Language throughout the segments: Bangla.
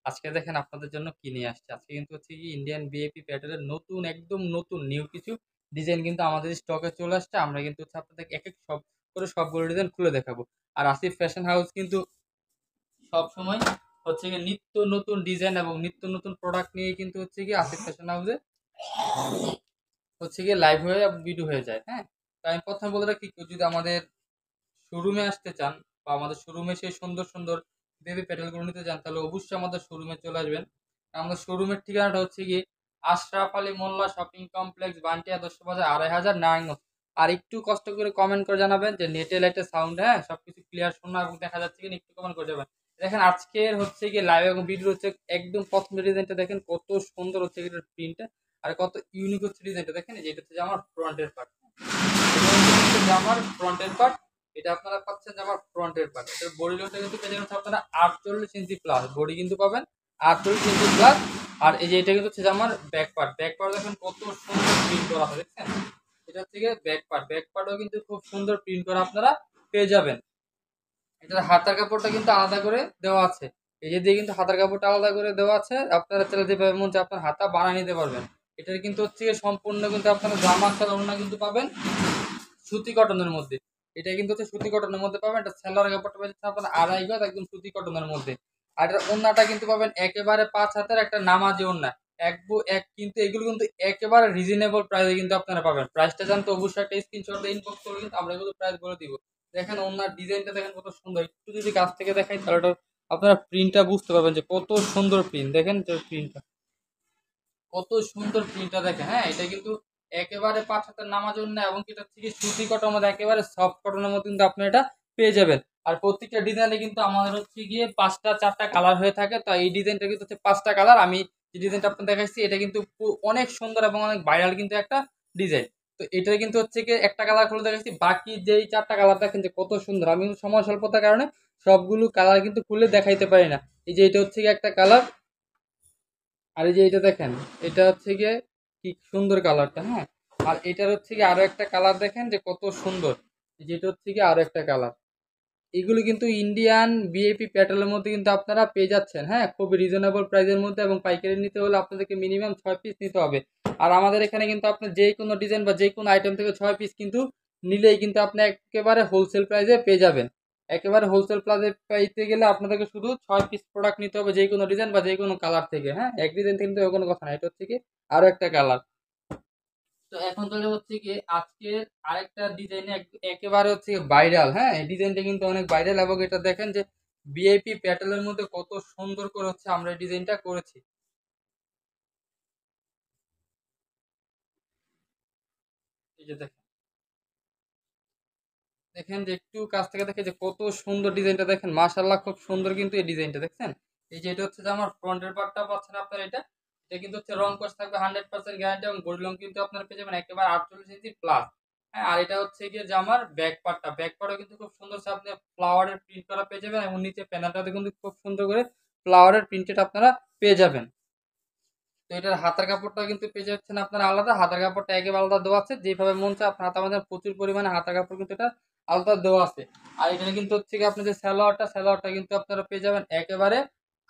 আজকে দেখেন আপনাদের জন্য কি নিয়ে আসছে। আজকে কিন্তু হচ্ছে কি ইন্ডিয়ান ভিআইপি প্যাটার্নের নতুন একদম নতুন নিউ কিছু ডিজাইন কিন্তু আমাদের স্টকে চলে আসছে। আমরা কিন্তু হচ্ছে আপনাদেরকে এক সব করে সবগুলো ডিজাইন খুলে দেখাবো। আর আসিফ ফ্যাশন হাউস কিন্তু সবসময় হচ্ছে গিয়ে নিত্য নতুন ডিজাইন এবং নিত্য নতুন প্রোডাক্ট নিয়ে কিন্তু হচ্ছে গিয়ে আসিফ ফ্যাশন হাউসে হচ্ছে গিয়ে লাইভ হয়ে ভিডিও হয়ে যায়। হ্যাঁ, তো আমি প্রথমে বলে রাখি কেউ যদি আমাদের শোরুমে আসতে চান বা আমাদের শোরুমে সেই সুন্দর সুন্দর বেবি প্যাটেলগুলো নিতে চান তাহলে অবশ্যই আমাদের শোরুমে চলে আসবেন। আমাদের শোরুমের ঠিকানাটা হচ্ছে গিয়ে আশরাফ আলী মোল্লা শপিং কমপ্লেক্স, বান্টিয়া, 10 বাজার, 2500, নারায়ণগঞ্জ। আর একটু কষ্ট করে কমেন্ট করে জানাবেন যে নেটে লাইটে সাউন্ড, হ্যাঁ সবকিছু ক্লিয়ার শোনা এবং দেখা যাচ্ছে কিনা একটু কমেন্ট করে যাবেন। দেখেন আজকের হচ্ছে গিয়ে লাইভ এবং ভিডিও হচ্ছে একদম প্রথম ডিজাইনটা দেখেন কত সুন্দর হচ্ছে এটার প্রিন্টটা আর কত ইউনিক হচ্ছে ডিজাইনটা। দেখেন যেটা হচ্ছে আমার ফ্রন্টের পার্ট, আমার ফ্রন্টের পার্ট এটা আপনারা পাচ্ছেন আমার ফ্রন্টের পার্ট। এটার বডি লোডটা কিন্তু পেয়ে যাবেন আপনারা 48 ইঞ্চি প্লাস বডি কিন্তু পাবেন 48 ইঞ্চি প্লাস। আর এই যে এটা কিন্তু হচ্ছে আমার ব্যাক পার্ট, ব্যাক পার্ট দেখেন কত সুন্দর প্রিন্ট করা হয় দেখছেন। এটা থেকে ব্যাক পার্ট, ব্যাক পার্টও কিন্তু খুব সুন্দর প্রিন্ট করা আপনারা পেয়ে যাবেন। এটার হাতার কাপড়টা কিন্তু আলাদা করে দেওয়া আছে, এই যে দিয়ে কিন্তু হাতার কাপড়টা আলাদা করে দেওয়া আছে। আপনারা চাইলে যেভাবে মন চায় আপনার হাতা বানিয়ে নিতে পারবেন। এটার কিন্তু হচ্ছে সম্পূর্ণ কিন্তু আপনারা জামা সালোয়ার ওড়না কিন্তু পাবেন সুতি কটনের মধ্যে। এটা কিন্তু হচ্ছে সুতি কটনের মধ্যে পাবেন। এটা সেলোয়ার কাপড়টা পাচ্ছেন আপনার 2.5 গজ একদম সুতি কটনের মধ্যে। আর এটার ওড়নাটা কিন্তু পাবেন একেবারে 5 হাতের একটা নামাজি ওড়না। এক কিন্তু এগুলো কিন্তু একেবারে রিজনেবল প্রাইসে কিন্তু আপনারা পাবেন। প্রাইসটা জানতে অবশ্যই একটা স্ক্রিনশট দিয়ে ইনবক্স করলে কিন্তু আমরা এগুলো প্রাইস বলে দিব। দেখেন ওড়নার ডিজাইনটা দেখেন কত সুন্দর। একটু যদি কাছ থেকে দেখাই তাহলে এটা আপনারা প্রিন্টটা বুঝতে পারবেন যে কত সুন্দর প্রিন্ট। দেখেন প্রিন্টটা কত সুন্দর প্রিন্টটা দেখেন। হ্যাঁ, এটা কিন্তু একেবারে 5 হাতের নামার জন্য এবং এটা থেকে সুতি কটনের মধ্যে একেবারে সফট কটনের মধ্যে কিন্তু আপনি এটা পেয়ে যাবেন। আর প্রত্যেকটা ডিজাইনে কিন্তু আমাদের হচ্ছে গিয়ে 5টা 4টা কালার হয়ে থাকে। তো এই ডিজাইনটা কিন্তু হচ্ছে 5টা কালার। আমি যে ডিজাইনটা আপনার দেখাচ্ছি এটা কিন্তু অনেক সুন্দর এবং অনেক ভাইরাল কিন্তু একটা ডিজাইন। তো এটা কিন্তু হচ্ছে গিয়ে একটা কালার খুলে দেখাচ্ছি, বাকি যেই 4টা কালার দেখেন যে কত সুন্দর। আমি সময় স্বল্পতার কারণে সবগুলো কালার কিন্তু খুলে দেখাইতে পারি না। এই যে এটা হচ্ছে গিয়ে একটা কালার, আর এই যে এটা দেখেন এটা হচ্ছে গিয়ে কি সুন্দর কালারটা। হ্যাঁ, আর এটার হচ্ছে গিয়ে আরো একটা কালার দেখেন যে কত সুন্দর। যেটা হচ্ছে গিয়ে আরো একটা কালার। এগুলো কিন্তু ইন্ডিয়ান ভিআইপি প্যাটেলের মধ্যে কিন্তু আপনারা পেয়ে যাচ্ছেন। হ্যাঁ, খুবই রিজনেবল প্রাইসের মধ্যে এবং পাইকারি নিতে হলে আপনাদেরকে মিনিমাম 6 পিস নিতে হবে। আর আমাদের এখানে কিন্তু আপনি যে কোনো ডিজাইন বা যে কোনো আইটেম থেকে 6 পিস কিন্তু নিলেই কিন্তু আপনি একেবারে হোলসেল প্রাইসে পেয়ে যাবেন। একেবারে হোলসেল প্রাইসে পাইতে গেলে আপনাদেরকে শুধু 6 পিস প্রোডাক্ট নিতে হবে যে কোনো ডিজাইন বা যে কোনো কালার থেকে। হ্যাঁ, এক ডিজাইন থেকে কিন্তু কোনো কথা না, এটা হচ্ছে কি আরো একটা কালার। তো এখন তাহলে হচ্ছে কি আজকের আরেকটা ডিজাইনে একেবারে হচ্ছে ভাইরাল। হ্যাঁ, এই ডিজাইনটা কিন্তু অনেক ভাইরাল এবং এটা দেখেন যে ভিআইপি প্যাটেলের মধ্যে কত সুন্দর করে হচ্ছে আমরা এই ডিজাইনটা করেছি। এই যে দেখেন, দেখেন যে একটু কাছ থেকে দেখে যে কত সুন্দর ডিজাইনটা দেখেন, মাশাআল্লাহ খুব সুন্দর কিন্তু এই ডিজাইনটা দেখছেন। এই যে এটা হচ্ছে যে আমার ফ্রন্টের পার্টটা পাচ্ছেন আপনার, এটা এটা কিন্তু হচ্ছে রং কস থাকবে 100% গ্যারান্টি এবং বডি লং কিন্তু আপনার পেয়ে যাবেন একেবারে 48 ইঞ্চি প্লাস। হ্যাঁ, আর এটা হচ্ছে গিয়ে যে আমার ব্যাক পার্টটা, ব্যাক পার্টও কিন্তু খুব সুন্দর সে আপনি ফ্লাওয়ারের প্রিন্ট করা পেয়ে যাবেন এবং নিচে প্যানেলটাতে কিন্তু খুব সুন্দর করে ফ্লাওয়ারের প্রিন্টেড আপনারা পেয়ে যাবেন। তো এটার হাতার কাপড়টা কিন্তু পেয়ে যাচ্ছেন আপনারা আলাদা। হাতার কাপড়টা একেবারে আলাদা দেওয়া আছে, যেভাবে মন চায় আপনার হাতার মধ্যে প্রচুর পরিমাণে হাতার কাপড় কিন্তু এটা আলাদা দেওয়া আছে। আর এখানে কিন্তু হচ্ছে কি আপনি যে সালোয়ারটা কিন্তু আপনারা পেয়ে যাবেন একেবারে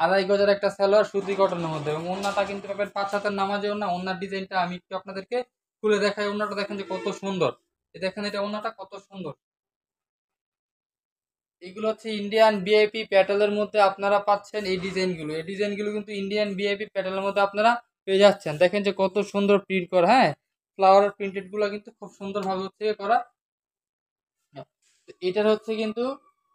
2.5 গজের একটা সালোয়ার সুতি কটনের মধ্যে এবং ওড়নাটা কিন্তু পাবেন 5 হাতের নামাজে ওড়না। ওড়নার ডিজাইনটা আমি একটু আপনাদেরকে খুলে দেখাই। ওড়নাটা দেখেন যে কত সুন্দর। এই দেখেন এটা ওড়নাটা কত সুন্দর। এগুলো হচ্ছে ইন্ডিয়ান ভিআইপি প্যাটেলের মধ্যে আপনারা পাচ্ছেন এই ডিজাইনগুলো। এই ডিজাইনগুলো কিন্তু ইন্ডিয়ান ভিআইপি প্যাটেলের মধ্যে আপনারা পেয়ে যাচ্ছেন। দেখেন যে কত সুন্দর প্রিন্ট করা। হ্যাঁ, ফ্লাওয়ারের প্রিন্টেড গুলো কিন্তু খুব সুন্দর ভাবে হচ্ছে করা। তো এটার হচ্ছে কিন্তু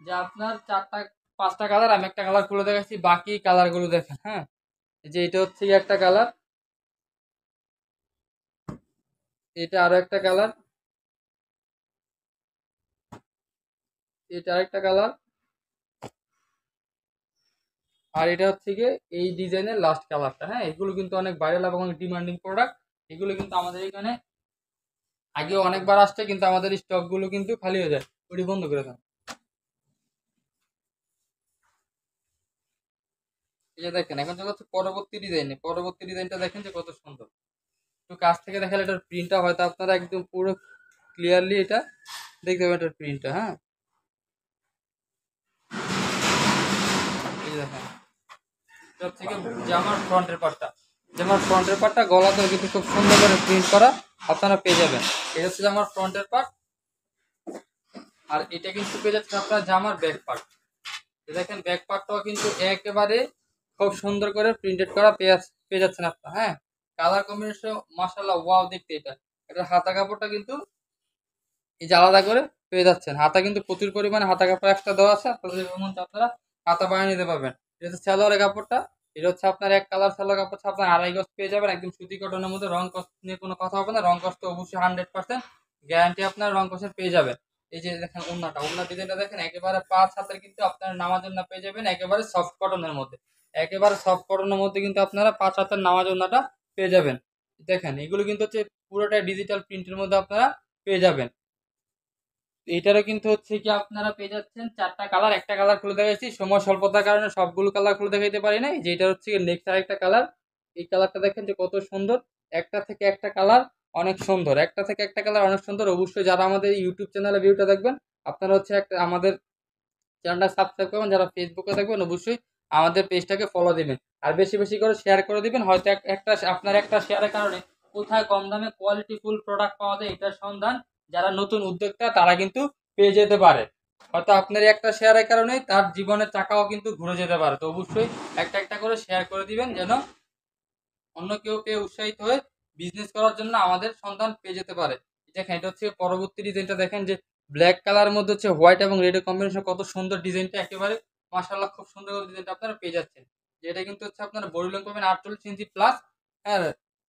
যে আপনার 4টা 5টা কালার, আমি একটা কালার খুলে দেখাচ্ছি, বাকি কালার গুলো দেখেন। হ্যাঁ, এই যে এটা হচ্ছে একটা কালার, এটা আরো একটা কালার, এটা আরেকটা কালার, আর এটা হচ্ছে গিয়ে এই ডিজাইনের লাস্ট কালারটা। হ্যাঁ, এগুলো কিন্তু অনেক ভাইরাল এবং অনেক ডিমান্ডিং প্রোডাক্ট। এগুলো কিন্তু আমাদের এখানে আগেও অনেকবার আসছে কিন্তু আমাদের স্টক গুলো কিন্তু খালি হয়ে যায়। ওটি বন্ধ করে দাও। এই যে দেখেন এখন চলে হচ্ছে পরবর্তী ডিজাইনে, পরবর্তী ডিজাইনটা দেখেন যে কত সুন্দর। একটু কাছ থেকে দেখালে এটার প্রিন্টটা হয়তো আপনারা একদম পুরো ক্লিয়ারলি এটা দেখতে পাবেন এটার প্রিন্টটা। হ্যাঁ, এই যে দেখেন এটা হচ্ছে গিয়ে জামার ফ্রন্টের পার্টটা। জামার ফ্রন্টের পার্টটা গলাতেও কিন্তু খুব সুন্দর করে প্রিন্ট করা আপনারা পেয়ে যাবেন। এটা হচ্ছে জামার ফ্রন্টের পার্ট। আর এটা কিন্তু পেয়ে যাচ্ছে আপনার জামার ব্যাক পার্ট। দেখেন ব্যাক পার্টটাও কিন্তু একেবারে খুব সুন্দর করে প্রিন্টেড করা পেয়ে যাচ্ছেন আপনার। হ্যাঁ, কালার কম্বিনেশন মাশাআল্লাহ ওয়াও দেখতে। এটা হাতা কাপড়টা কিন্তু এই যে আলাদা করে পেয়ে যাচ্ছেন। হাতা কিন্তু প্রচুর পরিমাণে হাতা কাপড় একটা দেওয়া আছে, আপনারা হাতা বানিয়ে নিতে পারবেন। এটা হচ্ছে সালোয়ারের কাপড়টা। এটা হচ্ছে আপনার এক কালার সালোয়ার কাপড় আপনার 2.5 গজ পেয়ে যাবেন, একদম সুতি কটনের মধ্যে। রং কস নিয়ে কোনো কথা হবে না, রং কস তো অবশ্যই 100% গ্যারান্টি আপনার রং কসের পেয়ে যাবেন। এই যে দেখেন ওন্নাটা, ওন্নার ডিজাইনটা দেখেন একেবারে 5 হাতের কিন্তু আপনার নামাজ ওন্না পেয়ে যাবেন, একেবারে সফট কটনের মধ্যে। একেবারে সফট কটনের মধ্যে কিন্তু আপনারা 5 হাতের নামাজ ওন্নাটা পেয়ে যাবেন। দেখেন এগুলো কিন্তু হচ্ছে পুরোটা ডিজিটাল প্রিন্টের মধ্যে আপনারা পেয়ে যাবেন। এইটারও কিন্তু হচ্ছে কি আপনারা পেয়ে যাচ্ছেন 4টা কালার। একটা কালার খুলে দেখাইছি, সময় স্বল্পতার কারণে সবগুলো কালার খুলে দেখাইতে পারি নাই। যেটা হচ্ছে নেক্সট আরেকটা কালার। এই কালারটা দেখেন যে কত সুন্দর। একটা থেকে একটা কালার অনেক সুন্দর, একটা থেকে একটা কালার অনেক সুন্দর। অবশ্যই যারা আমাদের ইউটিউব চ্যানেলে ভিডিওটা দেখবেন, আপনারা হচ্ছে একটা আমাদের চ্যানেলটা সাবস্ক্রাইব করবেন। যারা ফেসবুকে দেখবেন অবশ্যই আমাদের পেজটাকে ফলো দিবেন, আর বেশি বেশি করে শেয়ার করে দিবেন। হয়তো একটা আপনার একটা শেয়ারের কারণে কোথায় কম দামে কোয়ালিটি ফুল প্রোডাক্ট পাওয়া যায় এটার সন্ধান যারা নতুন উদ্যোক্তা তারা কিন্তু পেয়ে যেতে পারে। হয়তো আপনার একটা শেয়ারের কারণে তার জীবনের চাকাও কিন্তু ঘুরে যেতে পারে। তো অবশ্যই একটা একটা করে শেয়ার করে দিবেন, যেন অন্য কেউ পেয়ে উৎসাহিত হয়ে বিজনেস করার জন্য আমাদের সন্ধান পেয়ে যেতে পারে। দেখেন এটা হচ্ছে পরবর্তী ডিজাইনটা। দেখেন যে ব্ল্যাক কালারের মধ্যে হচ্ছে হোয়াইট এবং রেডের কম্বিনেশন, কত সুন্দর ডিজাইনটা। একেবারে মাশাআল্লাহ খুব সুন্দর ডিজাইনটা আপনারা পেয়ে যাচ্ছেন। যেটা কিন্তু হচ্ছে আপনারা বডি লং পাবেন 48 ইঞ্চি প্লাস। হ্যাঁ,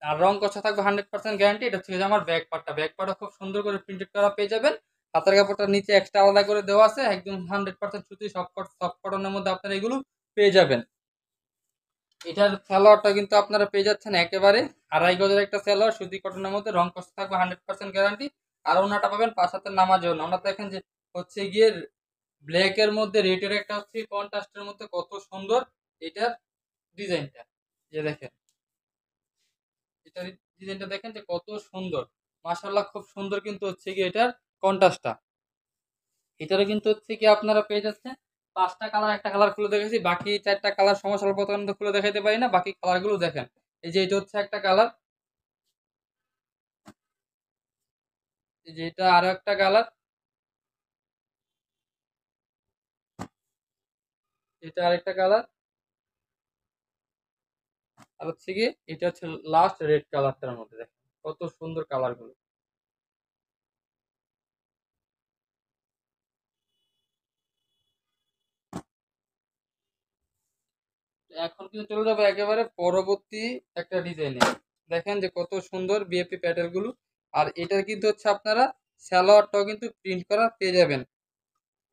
আর রং কষা থাকবে 100% গ্যারান্টি। এটা হচ্ছে আমার ব্যাক পার্টটা। ব্যাক পার্টটা খুব সুন্দর করে প্রিন্টেড করা পেয়ে যাবেন। হাতের কাপড়টা নিচে এক্সট্রা আলাদা করে দেওয়া আছে, একদম 100% সুতি সফট কটনের মধ্যে আপনারা এগুলো পেয়ে যাবেন। এটার সালোয়ারটা কিন্তু আপনারা পেয়ে যাচ্ছেন একেবারে 2.5 গজের একটা সালোয়ার, সুতি কটনের মধ্যে, রং কষ থাকবে 100% গ্যারান্টি। আর ওনাটা পাবেন 5 হাতের নামার জন্য। ওনাটা দেখেন যে হচ্ছে গিয়ে ব্ল্যাক এর মধ্যে রেডের একটা হচ্ছে কন্ট্রাস্টের মধ্যে কত সুন্দর এটার ডিজাইনটা। যে দেখেন এটার ডিজাইনটা দেখেন যে কত সুন্দর, মাশাআল্লাহ খুব সুন্দর কিন্তু হচ্ছে গিয়ে এটার কন্ট্রাস্টটা। এটারও কিন্তু হচ্ছে কি আপনারা পেয়ে যাচ্ছেন 5টা কালার। একটা কালার খুলে দেখেছি, বাকি 4টা কালার সমস্যা স্বল্প খুলে দেখাইতে পারি না। বাকি কালারগুলো দেখেন। এই যে এটা হচ্ছে একটা কালার, এই যে এটা আরো একটা কালার, এটা আরেকটা কালার, আর হচ্ছে কি এটা হচ্ছে লাস্ট রেড কালারটার মধ্যে। দেখেন কত সুন্দর কালার গুলো। এখন কিন্তু চলে যাবো একেবারে পরবর্তী একটা ডিজাইনে। দেখেন যে কত সুন্দর বিএপি প্যাটেল গুলো। আর এটার কিন্তু হচ্ছে আপনারা সালোয়ারটাও কিন্তু প্রিন্ট করা পেয়ে যাবেন।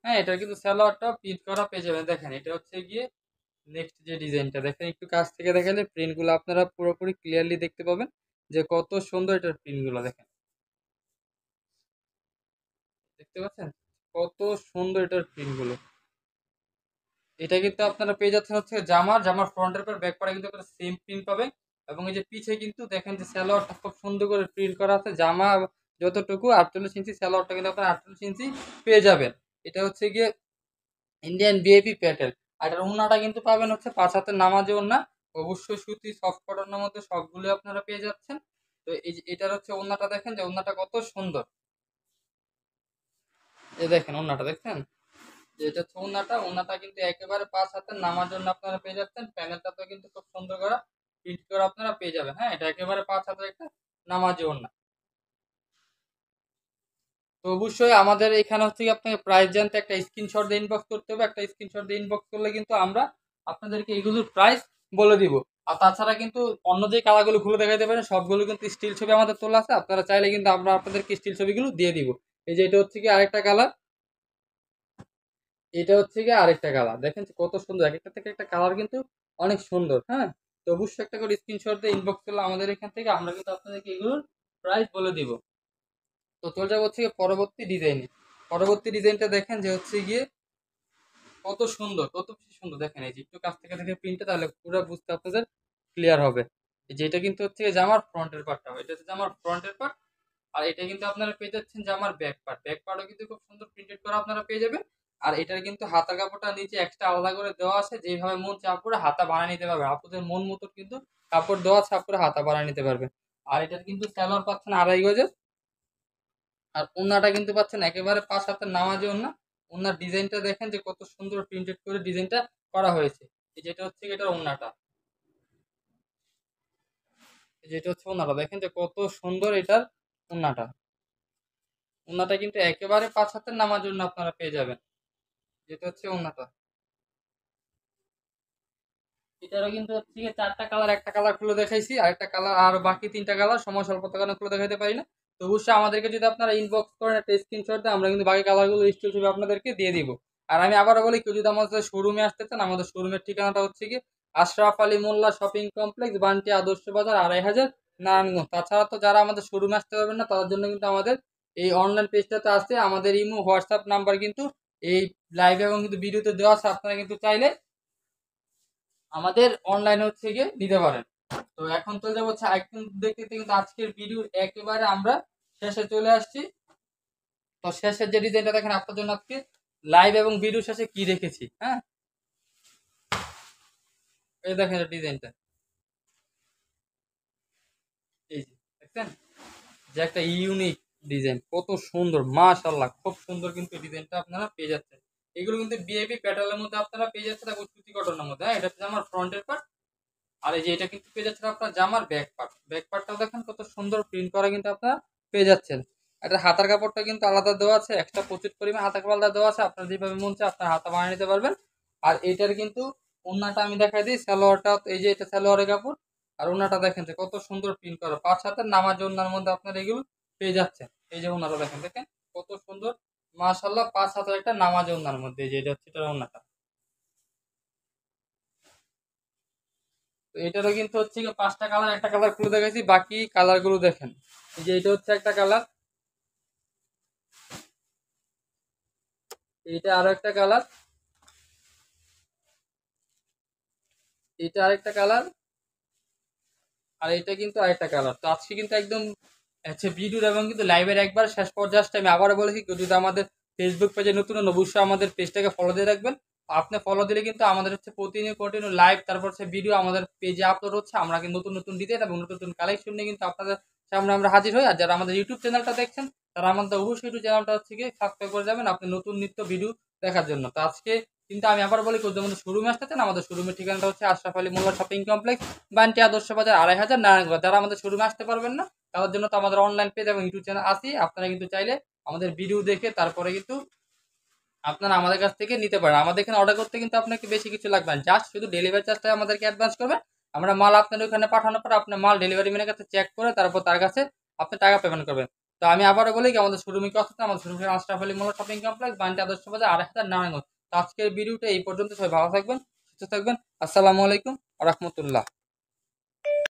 হ্যাঁ, এটা কিন্তু সালোয়ারটাও প্রিন্ট করা পেয়ে যাবেন। দেখেন এটা হচ্ছে গিয়ে নেক্সট যে ডিজাইনটা। দেখেন একটু কাছ থেকে দেখালে প্রিন্ট গুলো আপনারা পুরোপুরি ক্লিয়ারলি দেখতে পাবেন যে কত সুন্দর এটার প্রিন্ট গুলো। দেখেন দেখতে পাচ্ছেন কত সুন্দর এটার প্রিন্ট গুলো। এটা কিন্তু আপনারা পেয়ে যাচ্ছেন হচ্ছে জামার ফ্রন্টের পর ব্যাক পারে কিন্তু একটা সেম প্রিন্ট পাবেন। এবং এই যে পিছে কিন্তু দেখেন যে সালোয়ারটা খুব সুন্দর করে প্রিন্ট করা আছে। জামা যতটুকু 48 ইঞ্চি, সালোয়ারটা কিন্তু আপনারা 48 ইঞ্চি পেয়ে যাবেন। এটা হচ্ছে গিয়ে ইন্ডিয়ান বিএপি প্যাটেল। আর এটার ওড়নাটা কিন্তু পাবেন হচ্ছে 5 হাতের নামাজি ওড়না, অবশ্যই সুতি সফট কটনের মধ্যে সবগুলো আপনারা পেয়ে যাচ্ছেন। তো এই যে এটার হচ্ছে ওড়নাটা দেখেন যে ওড়নাটা কত সুন্দর। এই দেখেন ওড়নাটা দেখছেন, যেটা হচ্ছে ওড়নাটা কিন্তু একেবারে 5 হাতের নামার জন্য আপনারা পেয়ে যাচ্ছেন। প্যানেলটাতে কিন্তু খুব সুন্দর করা প্রিন্ট করে আপনারা পেয়ে যাবেন। হ্যাঁ, এটা একেবারে 5 হাতের একটা নামাজি ওড়না। তো অবশ্যই আমাদের এখানে হচ্ছে কি আপনাকে প্রাইস জানতে একটা স্ক্রিনশট দিয়ে ইনবক্স করতে হবে। একটা স্ক্রিনশট দিয়ে ইনবক্স করলে কিন্তু আমরা আপনাদেরকে এগুলোর প্রাইস বলে দিব। আর তাছাড়া কিন্তু অন্য যে কালারগুলো খুলে দেখাতে পারেন সবগুলো কিন্তু স্টিল ছবি আমাদের তোলা আছে। আপনারা চাইলে কিন্তু আমরা আপনাদেরকে স্টিল ছবিগুলো দিয়ে দিব। এই যে এটা হচ্ছে কি আরেকটা কালার, এটা হচ্ছে গিয়ে আরেকটা কালার। দেখেন কত সুন্দর, এক একটা থেকে একটা কালার কিন্তু অনেক সুন্দর। হ্যাঁ, তো অবশ্যই একটা করে স্ক্রিনশট দিয়ে ইনবক্স করলে আমাদের এখান থেকে আমরা কিন্তু আপনাদেরকে এগুলোর প্রাইস বলে দিব। তো চলে যাবো হচ্ছে গিয়ে পরবর্তী ডিজাইনে। পরবর্তী ডিজাইনটা দেখেন যে হচ্ছে গিয়ে কত সুন্দর, কত বেশি সুন্দর। দেখেন এই যে একটু কাছ থেকে দেখে প্রিন্টটা, তাহলে পুরো বুঝতে আপনাদের ক্লিয়ার হবে। এই যে এটা কিন্তু হচ্ছে জামার ফ্রন্টের পার্টটা, এটা হচ্ছে জামার ফ্রন্টের পার্ট। আর এটা কিন্তু আপনারা পেয়ে যাচ্ছেন জামার ব্যাক পার্ট। ব্যাক পার্টও কিন্তু খুব সুন্দর প্রিন্টেড করা আপনারা পেয়ে যাবেন। আর এটার কিন্তু হাতার কাপড়টা নিচে এক্সট্রা আলাদা করে দেওয়া আছে, যেভাবে মন চাপ করে হাতা বানিয়ে নিতে পারবে, আপনাদের মন মতো কিন্তু কাপড় দেওয়া আছে, আপনারা হাতা বানিয়ে নিতে পারবে। আর এটার কিন্তু স্যালোয়ার পাচ্ছেন 2.5 গজের, আর ওন্নাটা কিন্তু পাচ্ছেন একেবারে 5 হাতের নামাজি ওন্না। ওন্নার ডিজাইনটা দেখেন যে কত সুন্দর প্রিন্টেড করে ডিজাইনটা করা হয়েছে। এই যেটা হচ্ছে এটার ওন্নাটা, যেটা হচ্ছে ওন্নাটা দেখেন যে কত সুন্দর এটার ওন্নাটা। ওন্নাটা কিন্তু একেবারে 5 হাতের নামার জন্য আপনারা পেয়ে যাবেন, যেটা হচ্ছে ওন্নাটা। এটারও কিন্তু হচ্ছে গিয়ে 4টা কালার, একটা কালার খুলে দেখাইছি, আর একটা কালার আর বাকি 3টা কালার সময় স্বল্পতার কারণে খুলে দেখাতে পারি না। তো অবশ্যই আমাদেরকে যদি আপনারা ইনবক্স করেন, একটা স্ক্রিনশট দেন, আমরা কিন্তু বাকি কালারগুলো স্টিল ছবি আপনাদেরকে দিয়ে দিব। আর আমি আবারও বলি, কেউ যদি আমাদের শোরুমে আসতে চান, আমাদের শোরুমের ঠিকানাটা হচ্ছে কি আশরাফ আলী মোল্লা শপিং কমপ্লেক্স, বান্টি আদর্শ বাজার, 2.500, নারায়ণগঞ্জ। তাছাড়া তো যারা আমাদের শোরুমে আসতে পারবেন না, তাদের জন্য কিন্তু আমাদের এই অনলাইন পেজটাতে আছে, আমাদের ইমো হোয়াটসঅ্যাপ নাম্বার কিন্তু এই লাইভ এবং কিন্তু ভিডিওতে দেওয়া আছে, আপনারা কিন্তু চাইলে আমাদের অনলাইনে হচ্ছে গিয়ে নিতে পারেন। তো এখন চলে যাবো হচ্ছে একদম দেখতে দেখতে কিন্তু আজকের ভিডিও একেবারে আমরা শেষে চলে আসছি। তো শেষের যে ডিজাইনটা দেখেন, আপনার জন্য আজকে লাইভ এবং ভিডিও শেষে কি রেখেছি, হ্যাঁ এই দেখেন ডিজাইনটা, এই যে দেখছেন যে একটা ইউনিক ডিজাইন, কত সুন্দর, মাশাআল্লাহ খুব সুন্দর কিন্তু ডিজাইনটা আপনারা পেয়ে যাচ্ছেন। এগুলো কিন্তু বিএপি প্যাটার্নের মধ্যে আপনারা পেয়ে যাচ্ছেন, এবং সুতি কটনের মধ্যে। হ্যাঁ, এটা হচ্ছে আমার ফ্রন্টের পার্ট, আর এই যে এটা কিন্তু পেয়ে যাচ্ছেন আপনার জামার ব্যাক পার্ট। ব্যাক পার্টটাও দেখেন কত সুন্দর প্রিন্ট করা কিন্তু আপনারা পেয়ে যাচ্ছেন। এটা হাতার কাপড়টা কিন্তু আলাদা দেওয়া আছে, এক্সট্রা প্রচুর পরিমাণ হাতা কাপড় আলাদা দেওয়া আছে, আপনার যেভাবে মন চায় আপনার হাতা বানিয়ে নিতে পারবেন। আর এটার কিন্তু ওন্নাটা আমি দেখাই দিই, সালোয়ারটা এই যে এটা সালোয়ারের কাপড়, আর ওন্নাটা দেখেন যে কত সুন্দর প্রিন্ট করা, 5 হাতের নামাজ ওন্নার মধ্যে আপনার এগুলো পেয়ে যাচ্ছেন। এই যে ওন্নাটা দেখেন, দেখেন কত সুন্দর, মাশাআল্লাহ 5 হাতের একটা নামাজ ওন্নার মধ্যে, এই যে এটা হচ্ছে এটার ওন্নাটা। তো এটারও কিন্তু হচ্ছে কি 5টা কালার, একটা কালার খুলে দেখাইছি, বাকি কালার গুলো দেখেন। এই যে এটা হচ্ছে একটা কালার, এইটা আরো একটা কালার, এটা আরেকটা কালার, আর এটা কিন্তু আরেকটা কালার। তো আজকে কিন্তু একদম হচ্ছে ভিডিওর এবং কিন্তু লাইভের একবার শেষ পর্যায়ে আসছে। আমি আবারও বলেছি, কেউ যদি আমাদের ফেসবুক পেজে নতুন হন, অবশ্যই আমাদের পেজটাকে ফলো দিয়ে রাখবেন। আপনি ফলো দিলে কিন্তু আমাদের হচ্ছে প্রতিদিন কন্টিনিউ লাইভ, তারপর হচ্ছে ভিডিও আমাদের পেজে আপলোড হচ্ছে। আমরা কিন্তু নতুন নতুন ডিজাইন এবং নতুন নতুন কালেকশন নিয়ে কিন্তু আপনাদের সামনে আমরা হাজির হই। আর যারা আমাদের ইউটিউব চ্যানেলটা দেখছেন, তারা আমাদের অবশ্যই ইউটিউব চ্যানেলটা হচ্ছে গিয়ে সাবস্ক্রাইব করে যাবেন আপনি নতুন নিত্য ভিডিও দেখার জন্য। তো আজকে কিন্তু আমি আবার বলি, কেউ যদি আমাদের শোরুমে আসতে চান, আমাদের শোরুমের ঠিকানাটা হচ্ছে আশরাফ আলী মোল্লা শপিং কমপ্লেক্স, বান্টি আদর্শ বাজার, 2.500, নারায়ণগঞ্জ। যারা আমাদের শোরুমে আসতে পারবেন না, তাদের জন্য তো আমাদের অনলাইন পেজ এবং ইউটিউব চ্যানেল আছে, আপনারা কিন্তু চাইলে আমাদের ভিডিও দেখে তারপরে কিন্তু আপনারা আমাদের কাছ থেকে নিতে পারেন। আমাদের এখানে অর্ডার করতে কিন্তু আপনাকে বেশি কিছু লাগবে না, জাস্ট শুধু ডেলিভারি চার্জটা আমাদেরকে অ্যাডভান্স করবেন। আমরা মাল আপনার ওখানে পাঠানোর পর আপনার মাল ডেলিভারি ম্যানের কাছে চেক করে তারপর তার কাছে আপনি টাকা পেমেন্ট করবেন। তো আমি আবারও বলি কি, আমাদের শোরুমে কি আসতে, আমাদের শোরুমে আশরাফ আলী মোল্লা শপিং কমপ্লেক্স, বান্টি আদর্শ বাজার, 2.500, নারায়ণগঞ্জ। তো আজকের ভিডিওটা এই পর্যন্ত, সবাই ভালো থাকবেন, সুস্থ থাকবেন। আসসালামু আলাইকুম ওয়া রাহমাতুল্লাহ।